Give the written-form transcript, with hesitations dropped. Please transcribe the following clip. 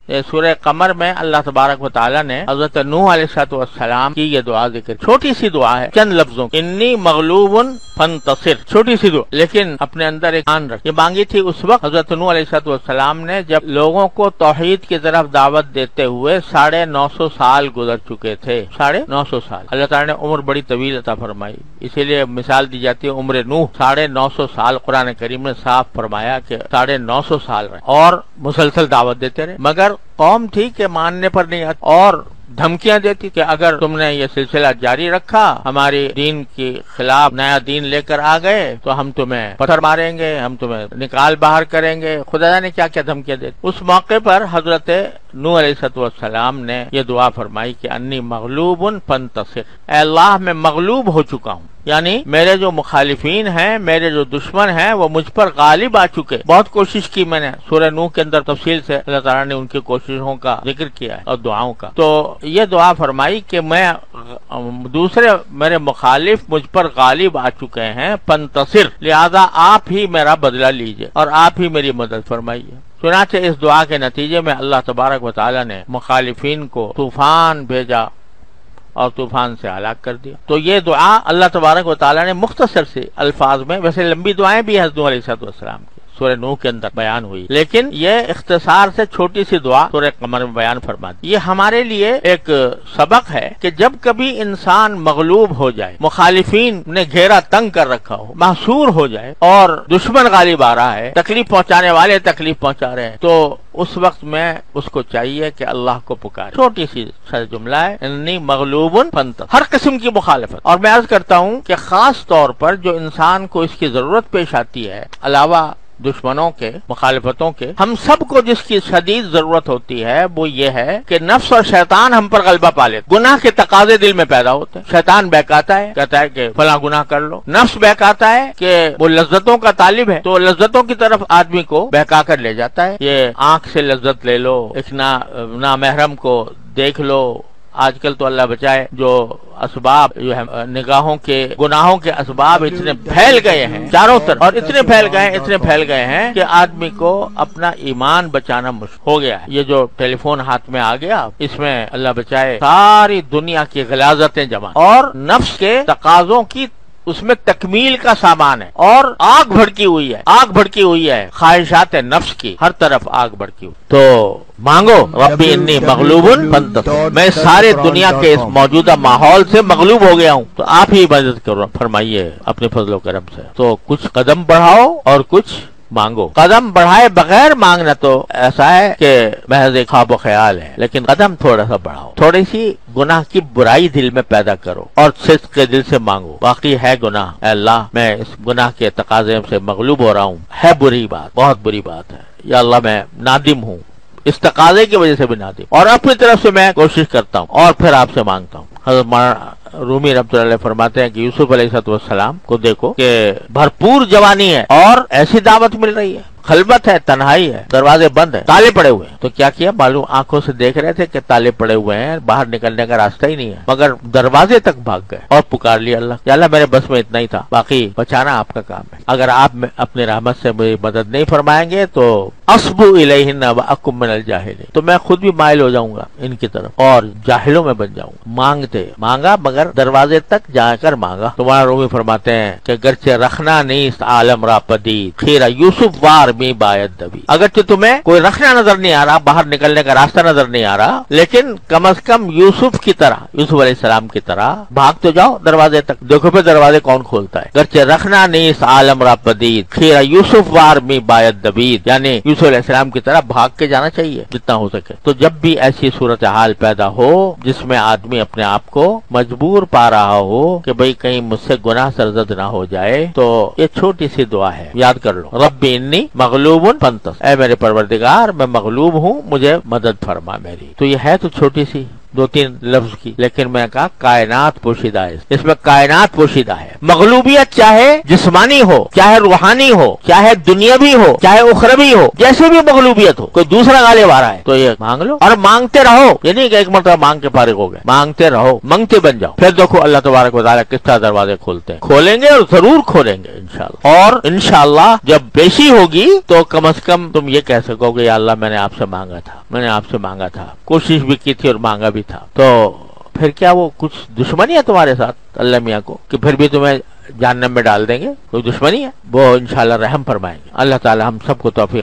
سورہ قمر میں اللہ تبارک و تعالیٰ نے حضرت نوح علیہ السلام کی یہ دعا ذکر، چھوٹی سی دعا ہے، چند لفظوں، انی مغلوب فانتصر، چھوٹی سی دعا، لیکن اپنے اندر ایک آن رکھ، یہ مانگی تھی اس وقت حضرت نوح علیہ السلام نے جب لوگوں کو توحید کی طرف دعوت دیتے ہوئے 950 سال گزر چکے تھے، 950 سال، اللہ تعالیٰ نے عمر بڑی طویل عطا فرمائی، اسی لیے مثال دی جاتی ہے عمر نوح 950 سال، قرآن کریم نے صاف فرمایا کہ 950 سال رہے اور مسلسل دعوت دیتے رہے، مگر قوم تھی کہ ماننے پر نہیں آتی اور دھمکیاں دیتی کہ اگر تم نے یہ سلسلہ جاری رکھا، ہماری دین کے خلاف نیا دین لے کر آ گئے تو ہم تمہیں پتھر ماریں گے، ہم تمہیں نکال باہر کریں گے، خدا نے کیا کیا دھمکیاں دیتی۔ اس موقع پر حضرت نوح علیہ السلام نے یہ دعا فرمائی کہ انی مغلوب فانتصر، اے اللہ میں مغلوب ہو چکا ہوں، یعنی میرے جو مخالفین ہیں، میرے جو دشمن ہیں، وہ مجھ پر غالب آ چکے، بہت کوشش کی میں نے، سورہ نوح کے اندر تفصیل سے اللہ تعالیٰ نے ان کی کوششوں کا ذکر کیا ہے اور دعاؤں کا، تو یہ دعا فرمائی کہ میں دوسرے میرے مخالف مجھ پر غالب آ چکے ہیں، فانتصر، لہذا آپ ہی میرا بدلہ لیجئے اور آپ ہی میری مدد فرمائیے۔ چنانچہ اس دعا کے نتیجے میں اللہ تبارک و تعالیٰ نے مخالفین کو طوفان بھیجا اور طوفان سے ہلاک کر دیا۔ تو یہ دعا اللہ تبارک و تعالیٰ نے مختصر سے الفاظ میں، ویسے لمبی دعائیں بھی حضرت نوح علیہ السلام کی سورہ نوح کے اندر بیان ہوئی، لیکن یہ اختصار سے چھوٹی سی دعا سورہ قمر میں بیان فرما دی۔ یہ ہمارے لیے ایک سبق ہے کہ جب کبھی انسان مغلوب ہو جائے، مخالفین نے گھیرا تنگ کر رکھا ہو، محصور ہو جائے اور دشمن غالب آ رہا ہے، تکلیف پہنچانے والے تکلیف پہنچا رہے ہیں، تو اس وقت میں اس کو چاہیے کہ اللہ کو پکارے۔ چھوٹی سی جملہ ہے، انی مغلوب فانتصر، ہر قسم کی مخالفت، اور میں عرض کرتا ہوں کہ خاص طور پر جو انسان کو اس کی ضرورت پیش آتی ہے، علاوہ دشمنوں کے، مخالفتوں کے، ہم سب کو جس کی شدید ضرورت ہوتی ہے وہ یہ ہے کہ نفس اور شیطان ہم پر غلبہ پا لیتے، گناہ کے تقاضے دل میں پیدا ہوتے ہیں، شیطان بہکاتا ہے، کہتا ہے کہ فلاں گناہ کر لو، نفس بہکاتا ہے کہ وہ لذتوں کا طالب ہے تو لذتوں کی طرف آدمی کو بہکا کر لے جاتا ہے، یہ آنکھ سے لذت لے لو، ایک نامحرم کو دیکھ لو، آج کل تو اللہ بچائے جو اسباب جو ہے نگاہوں کے گناہوں کے اسباب اتنے پھیل گئے ہیں چاروں طرف، اور اتنے پھیل گئے ہیں کہ آدمی کو اپنا ایمان بچانا مشکل ہو گیا ہے۔ یہ جو ٹیلی فون ہاتھ میں آ گیا، اس میں اللہ بچائے ساری دنیا کی غلاظتیں جمع اور نفس کے تقاضوں کی اس میں تکمیل کا سامان ہے، اور آگ بھڑکی ہوئی ہے خواہشات نفس کی، ہر طرف آگ بھڑکی ہوئی۔ تو مانگو ربی انی مغلوب فانتصر، میں سارے دنیا کے اس موجودہ ماحول سے مغلوب ہو گیا ہوں، تو آپ ہی مدد فرمائیے اپنے فضل و کرم سے۔ تو کچھ قدم بڑھاؤ اور کچھ مانگو، قدم بڑھائے بغیر مانگنا تو ایسا ہے کہ محض ایک خواب و خیال ہے، لیکن قدم تھوڑا سا بڑھاؤ، تھوڑی سی گناہ کی برائی دل میں پیدا کرو اور صدق کے دل سے مانگو، واقعی ہے گناہ، اے اللہ میں اس گناہ کے تقاضے سے مغلوب ہو رہا ہوں، ہے بری بات، بہت بری بات ہے، یا اللہ میں نادم ہوں، اس تقاضے کی وجہ سے بھی نادم، اور اپنی طرف سے میں کوشش کرتا ہوں اور پھر آپ سے مانگتا ہوں۔ حضرت رومی رحمۃ اللہ علیہ فرماتے ہیں کہ یوسف علیہ السلام کو دیکھو کہ بھرپور جوانی ہے اور ایسی دعوت مل رہی ہے، خلوت ہے، تنہائی ہے، دروازے بند ہیں، تالے پڑے ہوئے ہیں، تو کیا کیا معلوم، آنکھوں سے دیکھ رہے تھے کہ تالے پڑے ہوئے ہیں، باہر نکلنے کا راستہ ہی نہیں ہے، مگر دروازے تک بھاگ گئے اور پکار لیا اللہ، یا اللہ میرے بس میں اتنا ہی تھا، باقی بچانا آپ کا کام ہے، اگر آپ اپنی رحمت سے میری مدد نہیں فرمائیں گے تو اصبو الیہن واکم من الجاہلین، تو میں خود بھی مائل ہو جاؤں گا ان کی طرف اور جاہلوں میں بن جاؤں گا۔ مانگا مگر دروازے تک جا کر مانگا۔ تو وہاں رومی فرماتے ہیں کہ گرچہ رکھنا نیست عالم را پدید، خیرہ یوسف وار می باید دبی، اگرچہ تمہیں کوئی رکھنا نظر نہیں آ رہا، باہر نکلنے کا راستہ نظر نہیں آ رہا، لیکن کم از کم یوسف کی طرح، یوسف علیہ السلام کی طرح بھاگ تو جاؤ دروازے تک، دیکھو پھر دروازے کون کھولتا ہے۔ گرچہ رکھنا نیست عالم را پدید، خیرہ یوسف وار می باید دبید، یعنی یوسف علیہ السلام کی طرح بھاگ کے جانا چاہیے جتنا ہو سکے۔ تو جب بھی ایسی صورتحال پیدا ہو جس میں آدمی اپنے آپ کو مجبور پا رہا ہو کہ بھئی کہیں مجھ سے گناہ سرزد نہ ہو جائے، تو یہ چھوٹی سی دعا ہے، یاد کر لو، رب انی مغلوب فانتصر، اے میرے پروردگار میں مغلوب ہوں، مجھے مدد فرما میری۔ تو یہ ہے تو چھوٹی سی، دو تین لفظ کی، لیکن میں کہا کائنات پوشیدہ ہے، اس میں کائنات پوشیدہ ہے۔ مغلوبیت چاہے جسمانی ہو، چاہے روحانی ہو، چاہے دنیاوی ہو، چاہے اخروی ہو، جیسے بھی مغلوبیت ہو، کوئی دوسرا غالب آ رہا ہے تو یہ مانگ لو اور مانگتے رہو۔ یہ نہیں کہ ایک مرتبہ مانگ کے فارغ ہو گئے، مانگتے رہو، منگتے بن جاؤ، پھر دیکھو اللہ تبارک و تعالیٰ کس طرح دروازے کھولتے ہیں، کھولیں گے اور ضرور کھولیں گے انشاءاللہ۔ اور انشاءاللہ جب پیشی ہوگی تو کم از کم تم یہ کہہ سکو گے یا اللہ میں نے آپ سے مانگا تھا، میں نے آپ سے مانگا تھا، کوشش بھی کی تھی اور مانگا بھی تھا۔ تو پھر کیا وہ کچھ دشمنی ہے تمہارے ساتھ اللہ میاں کو کہ پھر بھی تمہیں جہنم میں ڈال دیں گے؟ کوئی دشمنی ہے؟ وہ انشاءاللہ رحم فرمائیں گے۔ اللہ تعالی ہم سب کو توفیق